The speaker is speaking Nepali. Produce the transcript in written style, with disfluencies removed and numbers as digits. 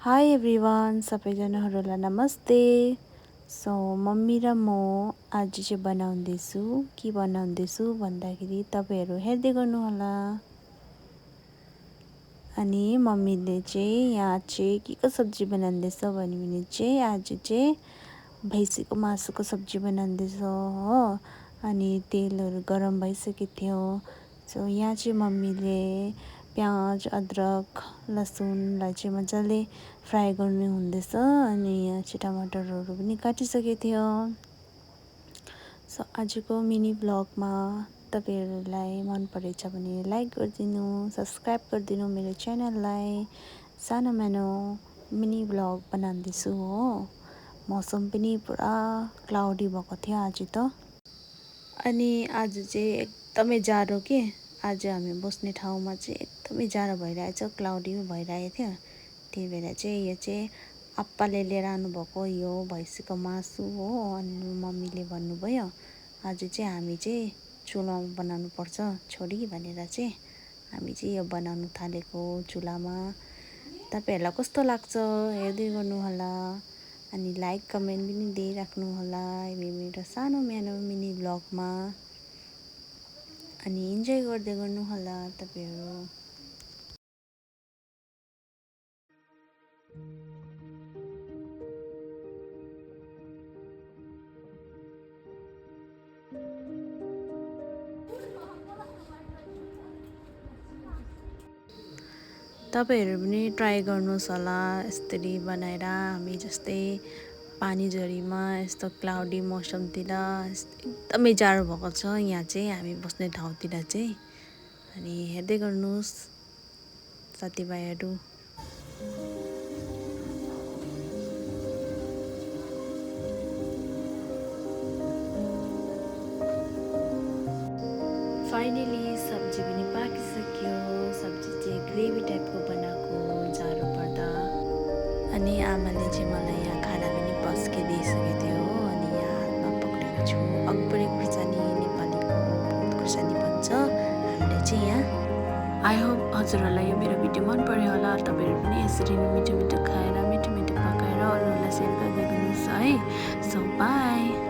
हाई एभ्रिवान, सबैजनाहरूलाई नमस्ते। सो मम्मी र म आज चाहिँ बनाउँदैछु। के बनाउँदैछु भन्दाखेरि तपाईँहरू हेर्दै गर्नुहोला। अनि मम्मीले चाहिँ यहाँ चाहिँ के को सब्जी बनाउँदैछ भने चाहिँ आज चाहिँ भैँसीको मासुको सब्जी बनाउँदैछ हो। अनि तेलहरू गरम भइसकेको थियो। सो यहाँ चाहिँ मम्मीले प्याज अदरक लसुनलाई चाहिँ मजाले फ्राई गर्नु हुँदैछ। अनि यहाँ चाहिँ टमाटरहरू पनि काटिसकेको थियो। सो आजको मिनी ब्लगमा तपाईहरूलाई मन परेछ भने लाइक गरिदिनु, सब्सक्राइब गरिदिनु मेरो च्यानललाई। सानो मिनी ब्लग बनाउँदैछु हो। मौसम पनि पुरा क्लाउडी भएको थियो आज त। अनि आज चाहिँ एकदमै जाडो के। आज हामी बस्ने ठाउँमा चाहिँ एकदमै जाडो भइरहेछ, क्लाउडी भइरहेको थियो। त्यही भएर चाहिँ यो चाहिँ आप्पाले लिएर आउनुभएको यो भैँसीको मासु हो। अनि मम्मीले भन्नुभयो आज चाहिँ हामी चाहिँ चुलामा बनाउनु पर्छ छोरी भनेर चाहिँ हामी चाहिँ यो बनाउनु थालेको चुलामा। तपाईँहरूलाई कस्तो लाग्छ हेर्दै गर्नुहोला। अनि लाइक कमेन्ट पनि दिइराख्नु होला मेरो सानो मिनी ब्लगमा। अनि इन्जोय गर्दै गर्नुहोला तपाईँहरू। तपाईँहरू पनि ट्राई गर्नुहोस् होला यसरी बनाएर। हामी जस्तै पानी झरीमा यस्तो क्लाउडी मौसमतिर एकदमै जाडो भएको छ यहाँ चाहिँ हामी बस्ने ठाउँतिर चाहिँ। अनि हेर्दै गर्नुहोस् साथीभाइहरू। फाइनली सब्जी पनि पाकिसक्यो। सब्जी चाहिँ ग्रेभी टाइपको बनाएको जाडो पर्दा। अनि आमाले चाहिँ मलाई यहाँ खाना पनि पस्किदिइसकेको थियो। अनि यहाँ हातमा पक्रेको छु अकबरे खुर्सानी, नेपालीको भुत खुर्सानी भन्छ हामीले चाहिँ यहाँ। आई होप हजुरहरूलाई यो मेरो भिडियो मन पर्यो होला। तपाईँहरू पनि यसरी मिठो मिठो खाएर मिठो मिठो पकाएर अरूहरूलाई सेयर गर्दै गर्नुहोस् है। So by.